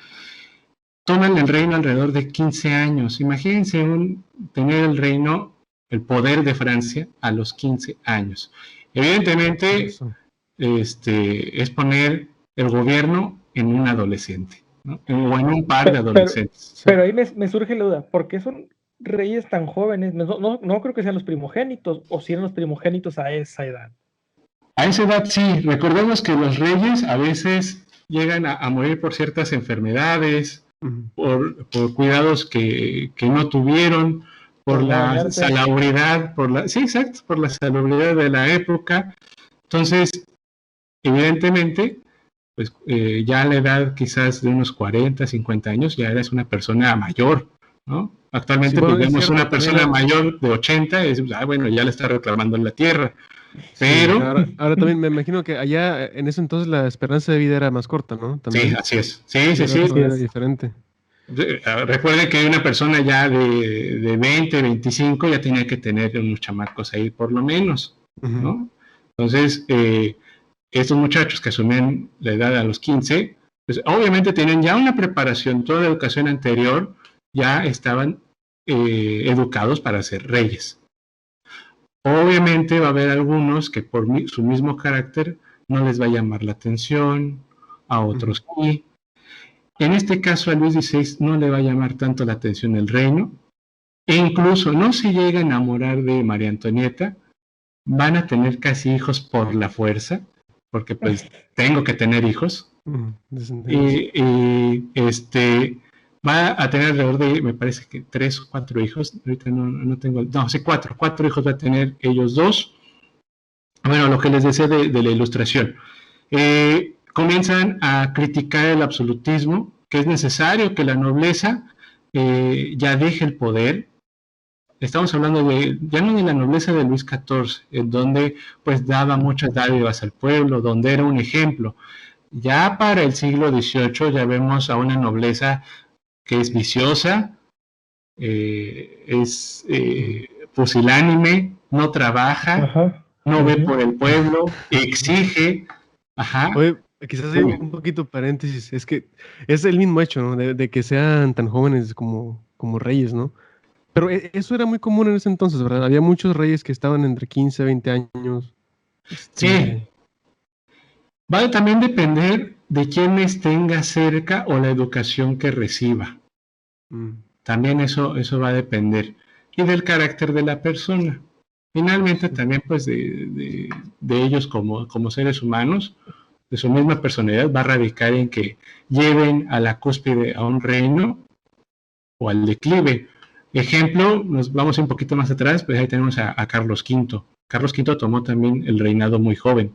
B: toman el reino alrededor de 15 años. Imagínense tener el reino, el poder de Francia a los 15 años. Evidentemente, es poner el gobierno en un adolescente, ¿no? O en un par de adolescentes.
A: Pero ahí me surge la duda, ¿por qué son reyes tan jóvenes? No creo que sean los primogénitos, o si eran los primogénitos a esa edad.
B: A esa edad sí, recordemos que los reyes a veces llegan a morir por ciertas enfermedades, por cuidados que no tuvieron, por la salubridad, por la salubridad de la época. Entonces, evidentemente, pues ya a la edad quizás de unos 40, 50 años, ya eres una persona mayor, ¿no? Actualmente pues vemos una persona mayor de 80 y decimos, bueno, ya le está reclamando en la tierra. Pero
C: sí, ahora también me imagino que allá en ese entonces la esperanza de vida era más corta, ¿no? También.
B: Sí, así es. Sí.
C: Era diferente.
B: Recuerden que una persona ya de 20, 25 ya tenía que tener unos chamacos ahí por lo menos, ¿no? Entonces, estos muchachos que asumían la edad a los 15, pues obviamente tenían ya una preparación, toda la educación anterior, ya estaban educados para ser reyes. Obviamente va a haber algunos que por su mismo carácter no les va a llamar la atención, a otros sí. En este caso a Luis XVI no le va a llamar tanto la atención el reino, E incluso no se llega a enamorar de María Antonieta, van a tener casi hijos por la fuerza, porque pues tengo que tener hijos. Va a tener alrededor de, me parece que 3 o 4 hijos, ahorita no tengo, no, sí, 4 hijos va a tener ellos dos. Bueno, lo que les decía de la ilustración. Comienzan a criticar el absolutismo, que es necesario que la nobleza ya deje el poder. Estamos hablando ya no de la nobleza de Luis XIV, en donde pues daba muchas dádivas al pueblo, donde era un ejemplo. Ya para el siglo XVIII ya vemos a una nobleza que es viciosa, es pusilánime, no trabaja, no ve por el pueblo, exige.
C: Oye, quizás hay un poquito paréntesis, es que es el mismo hecho, ¿no? De que sean tan jóvenes como reyes, ¿no? Pero eso era muy común en ese entonces, ¿verdad? Había muchos reyes que estaban entre 15 y 20 años.
B: Sí. Va a también depender de quiénes tenga cerca o la educación que reciba. También eso va a depender. Y del carácter de la persona. Finalmente también pues de ellos como seres humanos, de su misma personalidad, va a radicar en que lleven a la cúspide a un reino o al declive. Ejemplo, nos vamos un poquito más atrás, pues ahí tenemos a Carlos V. Carlos V tomó también el reinado muy joven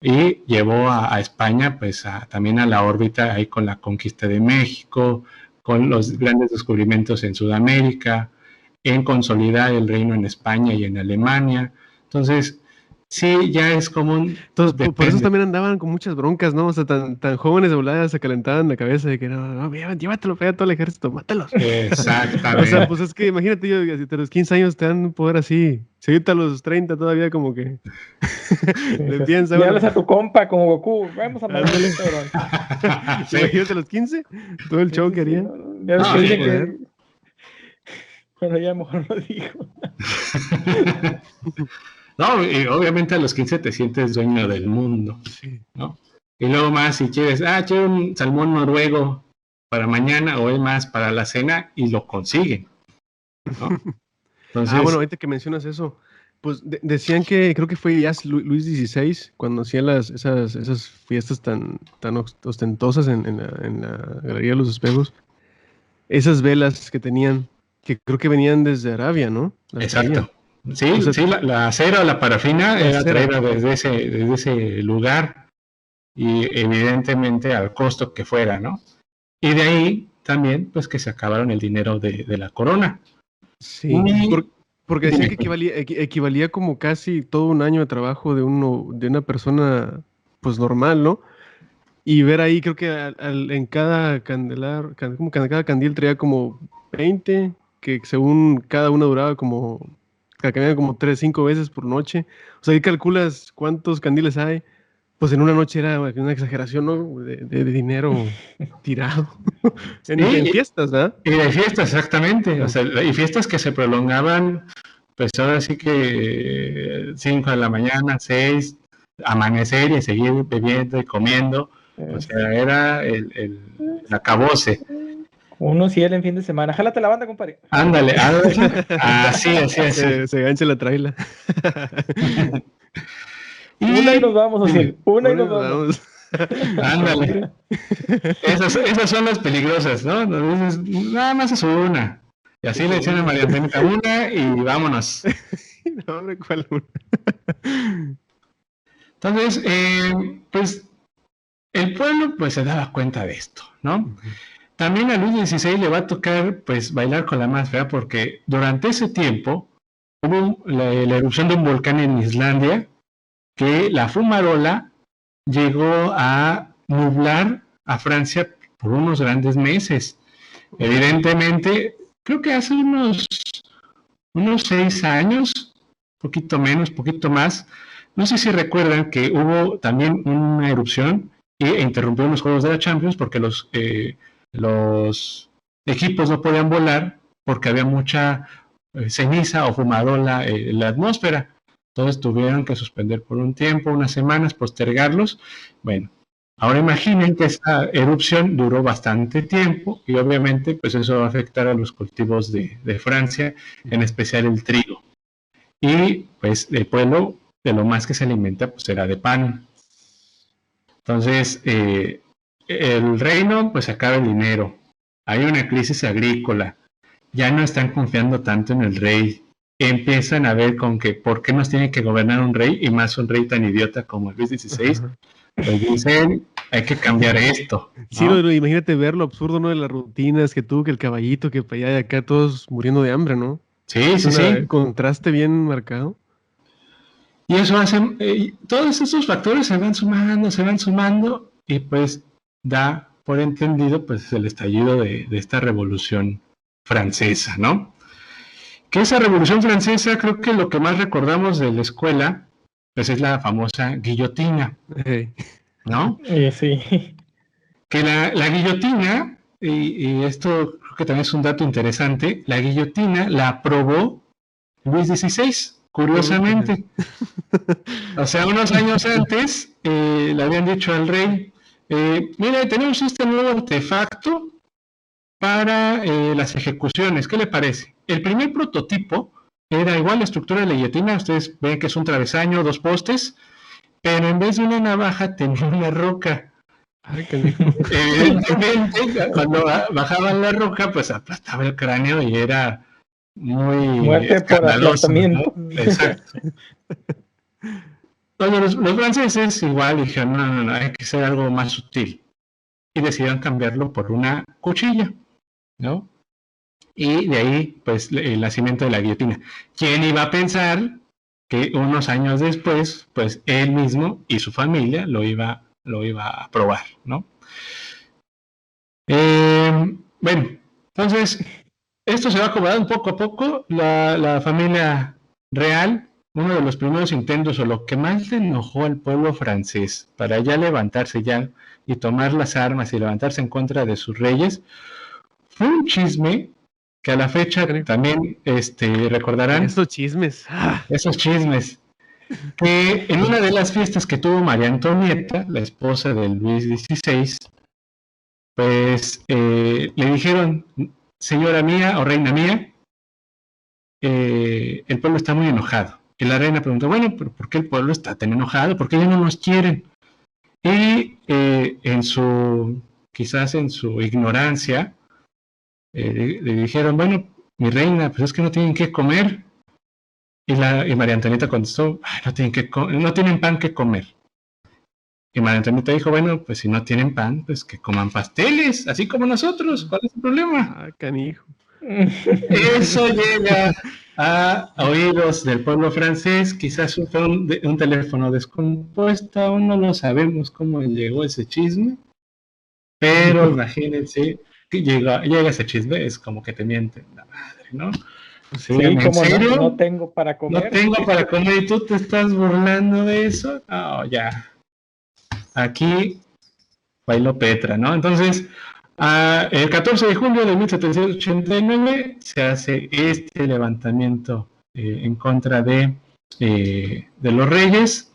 B: y llevó a España pues también a la órbita ahí con la conquista de México, con los grandes descubrimientos en Sudamérica, en consolidar el reino en España y en Alemania. Entonces, sí, ya es común.
C: Entonces, por eso también andaban con muchas broncas, ¿no? O sea, tan jóvenes de volada se calentaban la cabeza de que no, llévatelo, pega a todo el ejército, mátalos.
B: Exactamente.
C: O sea, pues es que imagínate, yo, a los 15 años te dan un poder así. Si ahorita a los 30 todavía como que le piensa.
A: Y hablas a tu compa como Goku, vamos a matarle, cabrón.
C: Imagínate a los 15, todo el show que harían.
A: Bueno, ya mejor lo digo.
B: No, y obviamente a los 15 te sientes dueño del mundo, ¿no? Y luego más, si quieres, quiero un salmón noruego para mañana o es más para la cena y lo consiguen, ¿no? Entonces,
C: bueno, ahorita que mencionas eso, pues decían que creo que fue ya Luis XVI cuando hacía esas fiestas tan ostentosas en la Galería de los Espejos, esas velas que tenían, que creo que venían desde Arabia, ¿no?
B: Exacto. Sí, o sea, la cera o la parafina era traída desde ese lugar y evidentemente al costo que fuera, ¿no? Y de ahí también, pues que se acabaron el dinero de la corona.
C: Sí, porque decía que equivalía como casi todo un año de trabajo de una persona, pues normal, ¿no? Y ver ahí, creo que en cada candelar, como cada candil traía como 20, que según cada una duraba como 3-5 veces por noche. O sea, ahí calculas cuántos candiles hay. Pues en una noche era una exageración, ¿no? De dinero tirado. en fiestas, ¿verdad?
B: Y de fiestas, exactamente. O sea, y fiestas que se prolongaban, pues ahora sí que 5 de la mañana, 6, amanecer y seguir bebiendo y comiendo. O sea, era el acabose.
A: Uno sí era en fin de semana. Jálate la banda, compadre.
B: Ándale. Así.
C: Se gancha la traila.
A: Una y nos vamos, Ociel. Una y nos vamos.
B: Ándale. Esas son las peligrosas, ¿no? Nada más es una. Y así le decían a María Antonieta, una y vámonos.
C: No, hombre, ¿cuál una?
B: Entonces, pues, el pueblo pues se daba cuenta de esto, ¿no? También a Luis XVI le va a tocar, pues, bailar con la más fea, porque durante ese tiempo hubo la erupción de un volcán en Islandia, que la fumarola llegó a nublar a Francia por unos grandes meses. Evidentemente, creo que hace unos 6 años, poquito menos, poquito más, no sé si recuerdan que hubo también una erupción e interrumpió los Juegos de la Champions porque los equipos no podían volar porque había mucha ceniza o fumarola en la atmósfera. Entonces tuvieron que suspender por un tiempo, unas semanas, postergarlos. Bueno, Ahora imaginen que esa erupción duró bastante tiempo y obviamente pues eso va a afectar a los cultivos de Francia, en especial el trigo. Y pues el pueblo de lo más que se alimenta pues era de pan. Entonces el reino pues acaba el dinero, hay una crisis agrícola, ya no están confiando tanto en el rey, empiezan a ver con que por qué nos tiene que gobernar un rey y más un rey tan idiota como Luis XVI. Pues dicen, hay que cambiar esto, ¿no?
C: Sí, imagínate ver lo absurdo, ¿no? De las rutinas que tuvo, que el caballito, que para allá y acá todos muriendo de hambre, ¿no?
B: Sí, sí, sí.
C: Contraste bien marcado.
B: Y eso hace, todos estos factores se van sumando y pues da por entendido pues el estallido de esta revolución francesa, ¿no? Que esa revolución francesa creo que lo que más recordamos de la escuela pues es la famosa guillotina, ¿no?
A: Sí.
B: Que la guillotina, y esto creo que también es un dato interesante, la guillotina la aprobó Luis XVI, curiosamente. O sea, unos años antes le habían dicho al rey, mira, tenemos este nuevo artefacto para las ejecuciones, ¿qué le parece? El primer prototipo era igual la estructura de la guillotina, ustedes ven que es un travesaño, 2 postes, pero en vez de una navaja tenía una roca. Evidentemente, cuando bajaban la roca, pues aplastaba el cráneo y era muy
A: muerte por aplastamiento,
B: ¿no? Exacto. Bueno, los franceses igual dijeron, no, hay que hacer algo más sutil. Y decidieron cambiarlo por una cuchilla, ¿no? Y de ahí, pues, el nacimiento de la guillotina. ¿Quién iba a pensar que unos años después, pues, él mismo y su familia lo iba a probar, ¿no? Bueno, entonces, esto se va acomodando poco a poco. La familia real, uno de los primeros intentos o lo que más le enojó al pueblo francés para ya levantarse ya y tomar las armas y levantarse en contra de sus reyes, fue un chisme que a la fecha también recordarán.
C: Esos chismes.
B: Esos chismes. Que en una de las fiestas que tuvo María Antonieta, la esposa de Luis XVI, pues le dijeron, señora mía o reina mía, el pueblo está muy enojado. Y la reina preguntó, bueno, pero ¿por qué el pueblo está tan enojado? ¿Por qué ya no nos quieren? Y quizás en su ignorancia, le dijeron, bueno, mi reina, pues es que no tienen que comer. Y María Antonieta contestó, no tienen pan que comer. Y María Antonieta dijo, bueno, pues si no tienen pan, pues que coman pasteles, así como nosotros, ¿cuál es el problema?
C: Canijo.
B: Eso llega a oídos del pueblo francés, quizás fue un teléfono descompuesto, aún no lo sabemos cómo llegó ese chisme, pero imagínense que llega ese chisme, es como que te mienten la madre, ¿no?
A: Sí, como no tengo para comer.
B: No tengo para comer y tú te estás burlando de eso. No, ya. Aquí bailó Petra, ¿no? Entonces, el 14 de julio de 1789 se hace este levantamiento en contra de los reyes.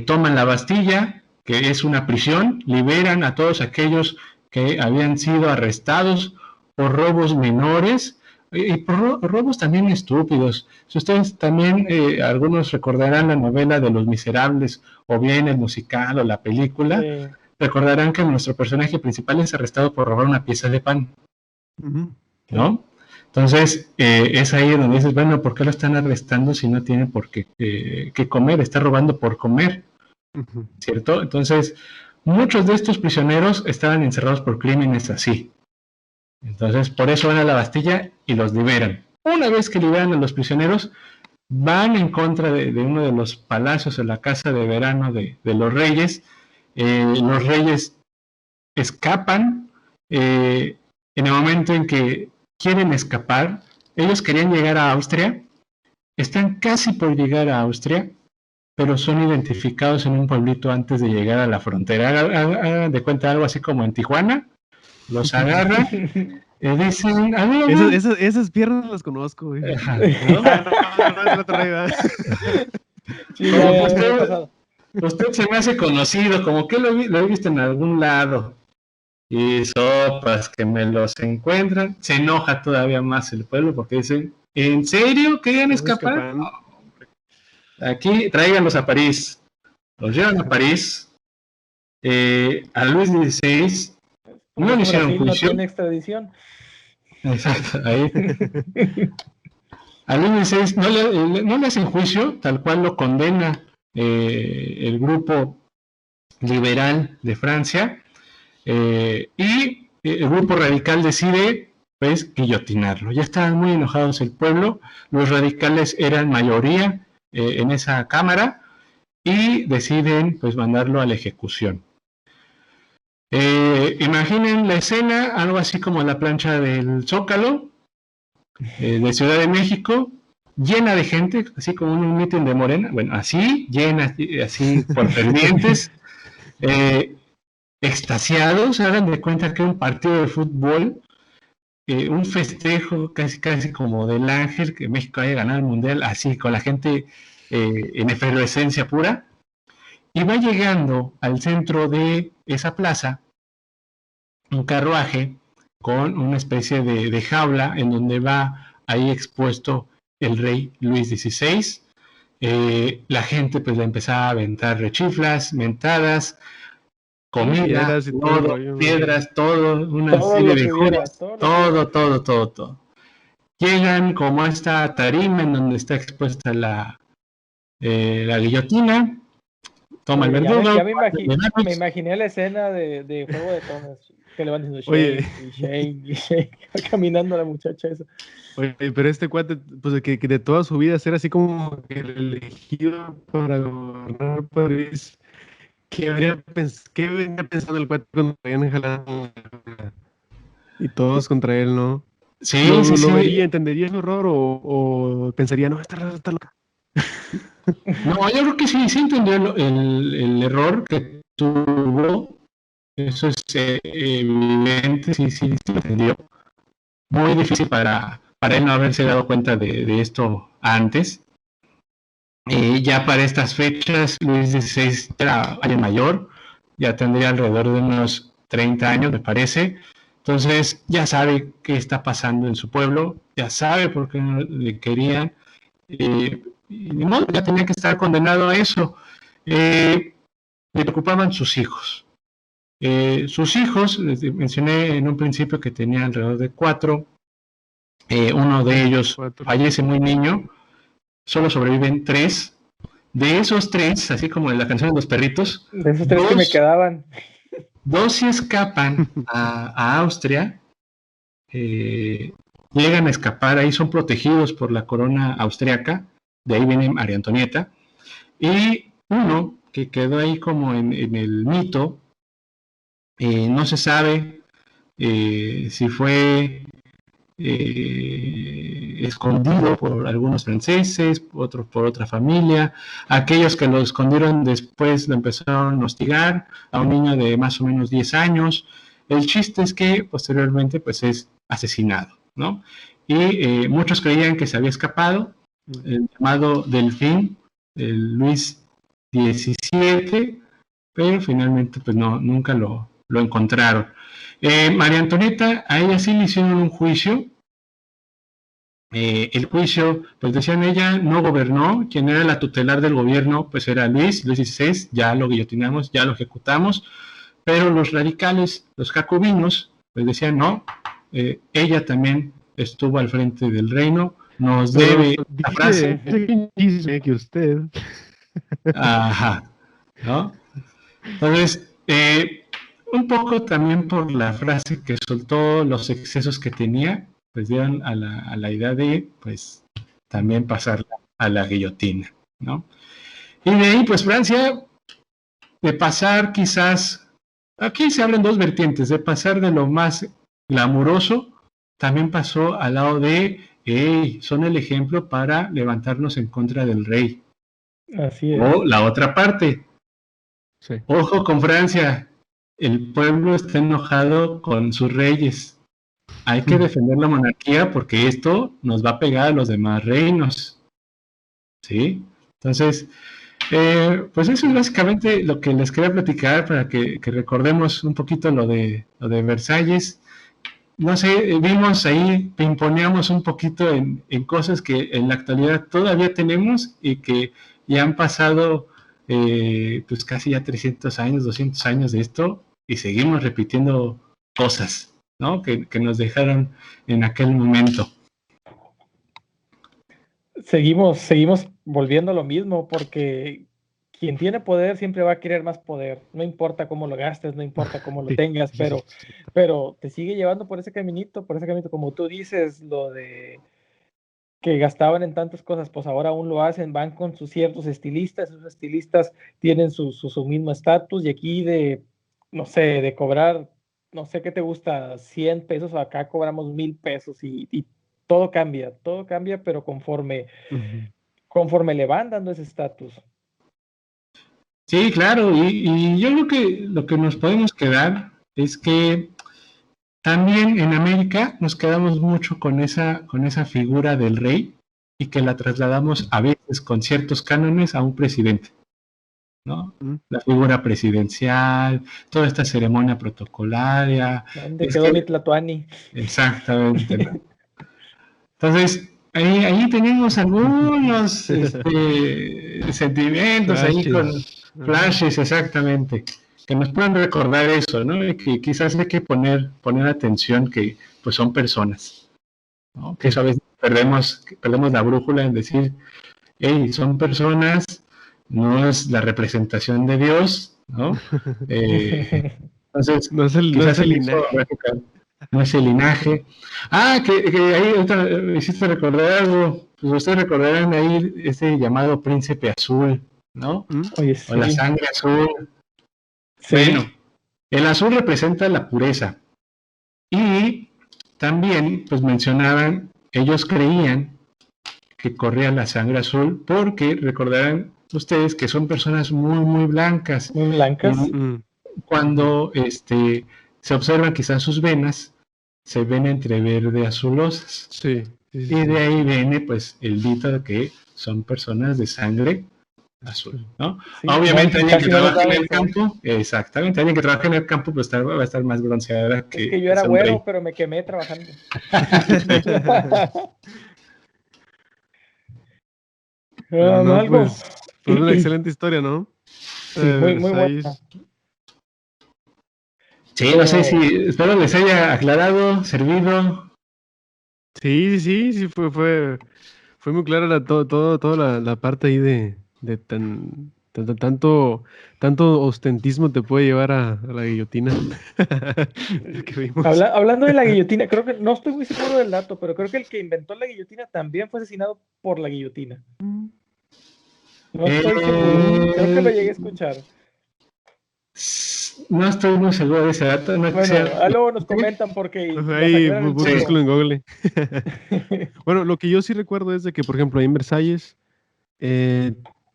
B: Toman la Bastilla, que es una prisión, liberan a todos aquellos que habían sido arrestados por robos menores y por robos también estúpidos. Si ustedes también, algunos recordarán la novela de Los Miserables, o bien el musical o la película, recordarán que nuestro personaje principal es arrestado por robar una pieza de pan, ¿no? Entonces, es ahí donde dices, bueno, ¿por qué lo están arrestando si no tiene por qué comer? Está robando por comer, ¿cierto? Entonces, muchos de estos prisioneros estaban encerrados por crímenes así. Entonces, por eso van a la Bastilla y los liberan. Una vez que liberan a los prisioneros, van en contra de uno de los palacios de la casa de verano de los reyes. Los reyes escapan. En el momento en que quieren escapar, ellos querían llegar a Austria, están casi por llegar a Austria, pero son identificados en un pueblito antes de llegar a la frontera. Hagan de cuenta algo así como en Tijuana. Los agarran y dicen,
C: esas piernas las conozco, güey.
A: Sí,
B: Usted se me hace conocido, como que lo he visto en algún lado. Y sopas que me los encuentran. Se enoja todavía más el pueblo porque dicen, ¿en serio querían
C: ¿Estás
B: escapar?
C: escapando?
B: Aquí tráiganlos a París. Los llevan a París. A Luis XVI
A: Por
B: no le
A: eso
B: hicieron
A: Brasil no
B: juicio.
A: tiene extradición.
B: Exacto, ahí. A Luis XVI no le hacen juicio, tal cual lo condena el grupo liberal de Francia. Y el grupo radical decide, pues, guillotinarlo. Ya estaban muy enojados el pueblo, los radicales eran mayoría en esa cámara y deciden, pues, mandarlo a la ejecución. Imaginen la escena, algo así como la plancha del Zócalo de Ciudad de México, llena de gente, así como un mitin de Morena, bueno, así, llena, así por fervientes, eh, extasiados, hagan de cuenta que un partido de fútbol, un festejo casi como del ángel, que México haya ganado el mundial, así con la gente en efervescencia pura, y va llegando al centro de esa plaza un carruaje con una especie de jaula en donde va ahí expuesto el rey Luis XVI. La gente pues le empezaba a aventar rechiflas, mentadas, comida,
C: Piedras y todo el
B: lodo,
C: rollo, me imagino.
B: piedras, todo, una
A: Todo
B: serie
A: lo
B: de
A: que hubiera,
B: injurias,
A: todo lo que hubiera.
B: todo. Llegan como a esta tarima en donde está expuesta la guillotina, toma el
A: Oye,
B: verdugo,
A: me imaginé la escena de Juego de Tronos, que le van diciendo
C: Oye,
A: shake y shake y shake, caminando la muchacha esa.
C: oye, pero este cuate, pues que de toda su vida ser así como que el elegido para gobernar París, ¿qué venía pensando el cuate cuando habían jalado? Y todos contra él, ¿no?
B: Sí, sí,
C: Lo
B: sí.
C: vería, entendería el horror o pensaría, no, está loca?
B: No, yo creo que sí entendió el error que tuvo. Eso es evidente, sí lo entendió. Muy difícil para él no haberse dado cuenta de esto antes. Ya para estas fechas, Luis XVI era alguien mayor, ya tendría alrededor de unos 30 años, me parece. Entonces ya sabe qué está pasando en su pueblo, ya sabe por qué no le querían. Y ni modo, ya tenía que estar condenado a eso. Le preocupaban sus hijos. Sus hijos, les mencioné en un principio que tenía alrededor de 4. Uno de ellos
C: 4.
B: fallece muy niño, solo sobreviven 3. De esos 3, así como en la canción de los perritos,
A: De esos tres que me
B: dos,
A: quedaban.
B: dos sí escapan a Austria, llegan a escapar, ahí son protegidos por la corona austriaca, de ahí viene María Antonieta, y uno que quedó ahí como en el mito, no se sabe si fue escondido por algunos franceses, otros por otra familia. Aquellos que lo escondieron después lo empezaron a hostigar a un niño de más o menos 10 años. El chiste es que posteriormente pues es asesinado, ¿no? Y muchos creían que se había escapado, el llamado Delfín, el Luis XVII, pero finalmente pues no, nunca lo encontraron. María Antonieta, a ella sí le hicieron un juicio. El juicio, pues decían ella, no gobernó, quien era la tutelar del gobierno, pues era Luis XVI, ya lo guillotinamos, ya lo ejecutamos, pero los radicales, los jacobinos, pues decían no, ella también estuvo al frente del reino, nos
C: Pero
B: debe la frase,
C: dice que usted.
B: ajá, ¿no? Entonces, un poco también por la frase que soltó, los excesos que tenía, pues dieron a la idea de, pues, también pasar a la guillotina, ¿no? Y de ahí, pues, Francia, de pasar quizás, aquí se abren dos vertientes, de pasar de lo más glamuroso, también pasó al lado de, hey, son el ejemplo para levantarnos en contra del rey.
A: Así es.
B: O la otra parte,
C: Sí.
B: ojo con Francia, el pueblo está enojado con sus reyes. Hay que defender la monarquía porque esto nos va a pegar a los demás reinos. ¿Sí? Entonces, Pues eso es básicamente lo que les quería platicar para que recordemos un poquito lo de Versalles. No sé, vimos ahí, pimponeamos un poquito en cosas que en la actualidad todavía tenemos y que ya han pasado pues casi ya 300 años, 200 años de esto y seguimos repitiendo cosas, ¿no? Que nos dejaron en aquel momento.
A: Seguimos volviendo a lo mismo, porque quien tiene poder siempre va a querer más poder. No importa cómo lo gastes, no importa cómo lo tengas, pero te sigue llevando por ese caminito, como tú dices, lo de que gastaban en tantas cosas, pues ahora aún lo hacen, van con sus ciertos estilistas, esos estilistas tienen su mismo estatus, y aquí no sé, de cobrar, no sé qué te gusta, 100 pesos, acá cobramos 1000 pesos, y todo cambia, pero conforme le van dando ese estatus.
B: Sí, claro, y yo creo que lo que nos podemos quedar es que también en América nos quedamos mucho con esa figura del rey y que la trasladamos a veces con ciertos cánones a un presidente, ¿no? La figura presidencial, toda esta ceremonia protocolaria.
A: ¿Dónde quedó mi Tlatuani?
B: Exactamente, ¿no? Entonces, ahí tenemos algunos sentimientos ahí con flashes, exactamente, que nos pueden recordar eso, ¿no? Y que quizás hay que poner atención que pues son personas, ¿no? Que eso a veces perdemos la brújula en decir, hey, son personas, no es la representación de Dios, ¿no? Entonces,
C: no es el linaje.
B: No es el linaje. Que ahí me hiciste recordar algo. Pues ustedes recordarán ahí ese llamado príncipe azul, ¿no?
A: Oye, sí.
B: O la sangre azul.
A: Sí.
B: Bueno, el azul representa la pureza. Y también, pues mencionaban, ellos creían que corría la sangre azul porque recordarán ustedes que son personas muy, muy blancas.
A: Muy blancas.
B: Cuando se observan quizás sus venas, se ven entre verde azulosas.
C: Sí,
B: y de ahí viene pues el dito de que son personas de sangre azul, ¿no?
A: Sí,
B: obviamente
A: no,
B: alguien que trabaja en el
A: eso.
B: campo, exactamente, alguien que trabaja en el campo pues va a estar más bronceada que...
A: Es que yo era güero, pero me quemé trabajando.
C: No, pues una excelente historia, ¿no?
A: Sí, muy buena.
B: Sí, no sé si, espero les haya aclarado, servido.
C: Sí, fue muy clara toda la parte ahí de tanto ostentismo te puede llevar a la guillotina.
A: Hablando de la guillotina, creo que, no estoy muy seguro del dato, pero creo que el que inventó la guillotina también fue asesinado por la guillotina. No estoy seguro, creo que lo llegué a escuchar.
B: No estoy muy seguro de ese dato. No
A: luego nos comentan porque...
C: Ahí, búscalo en Google. Bueno, lo que yo sí recuerdo es de que, por ejemplo, ahí en Versalles,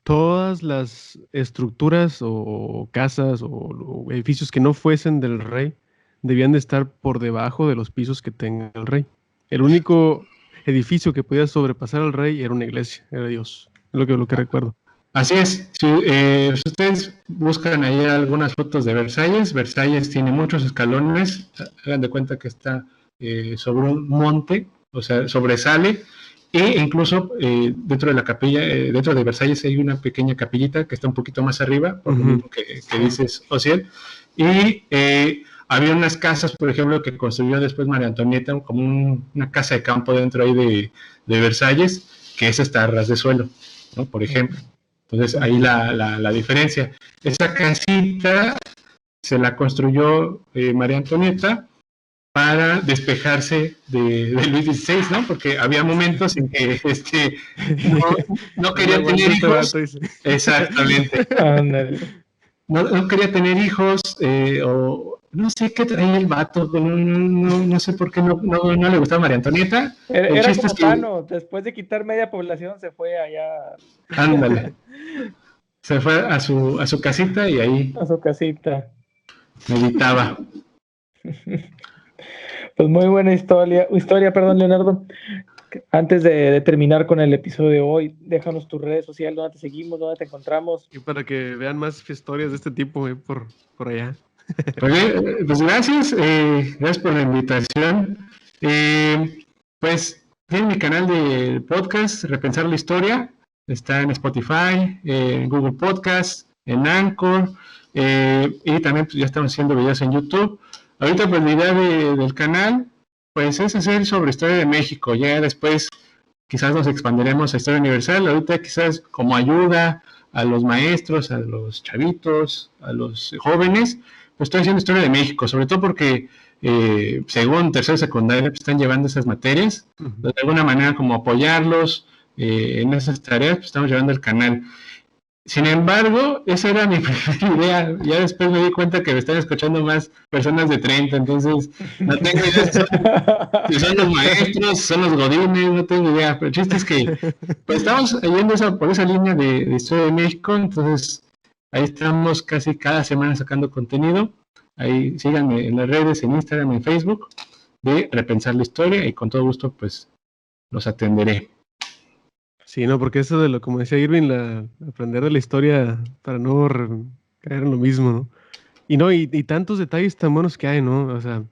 C: todas las estructuras o casas o edificios que no fuesen del rey debían de estar por debajo de los pisos que tenga el rey. El único edificio que podía sobrepasar al rey era una iglesia, era Dios. Es lo que recuerdo.
B: Así es. Si ustedes buscan ahí algunas fotos de Versalles, Versalles tiene muchos escalones. Hagan de cuenta que está sobre un monte, o sea, sobresale. E incluso dentro de la capilla, dentro de Versalles hay una pequeña capillita que está un poquito más arriba, por lo mismo que dices, Ociel. Y había unas casas, por ejemplo, que construyó después María Antonieta, como una casa de campo dentro ahí de Versalles, que esa está a ras de suelo, ¿no? Por ejemplo. Entonces ahí la diferencia. Esa casita se la construyó María Antonieta para despejarse de Luis XVI, ¿no? Porque había momentos en que no quería tener hijos. Exactamente. No quería tener hijos, o no sé qué traía el vato, no sé por qué no le gustaba María Antonieta.
A: Era como Tano, después de quitar media población se fue allá.
B: Ándale. Se fue a su casita y ahí...
A: A su casita.
B: Meditaba.
A: Pues muy buena historia, perdón, Leonardo. Antes de terminar con el episodio de hoy, déjanos tus redes sociales, dónde te seguimos, dónde te encontramos.
C: Y para que vean más historias de este tipo por allá.
B: Pues gracias, gracias por la invitación. Pues tiene mi canal de podcast, Repensar la Historia, está en Spotify, en Google Podcast, en Anchor, y también pues, ya estamos haciendo videos en YouTube. Ahorita pues la idea del canal pues es hacer sobre historia de México, ya después quizás nos expandiremos a historia universal, ahorita quizás como ayuda a los maestros, a los chavitos, a los jóvenes, pues estoy haciendo historia de México, sobre todo porque según tercero y secundaria pues, están llevando esas materias, de alguna manera como apoyarlos en esas tareas, pues estamos llevando el canal. Sin embargo, esa era mi primera idea. Ya después me di cuenta que me están escuchando más personas de 30, entonces no tengo idea si son los maestros, son los godines, no tengo idea. Pero el chiste es que pues, estamos yendo por esa línea de Historia de México, entonces ahí estamos casi cada semana sacando contenido. Ahí síganme en las redes, en Instagram, en Facebook, de Repensar la Historia y con todo gusto pues los atenderé.
C: Sí, no, porque eso de como decía Irving, aprender de la historia para no caer en lo mismo, ¿no? Y tantos detalles tan buenos que hay, ¿no? O sea,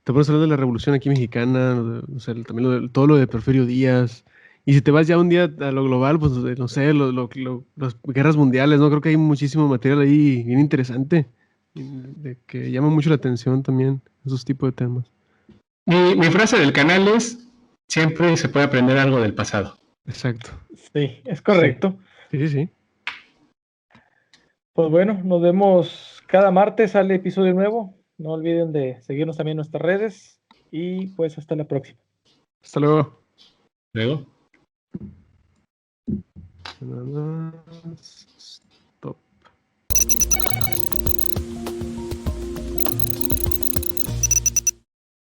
C: te pones a hablar de la Revolución aquí mexicana, o sea, también todo lo de Porfirio Díaz. Y si te vas ya un día a lo global, pues no sé, las guerras mundiales, ¿no? Creo que hay muchísimo material ahí bien interesante, que llama mucho la atención también, esos tipos de temas.
B: Mi frase del canal es, siempre se puede aprender algo del pasado.
C: Exacto.
A: Sí, es correcto.
C: Sí.
A: Pues bueno, nos vemos cada martes, sale episodio nuevo. No olviden de seguirnos también en nuestras redes y pues hasta la próxima.
C: Hasta luego.
B: Luego.
C: Stop.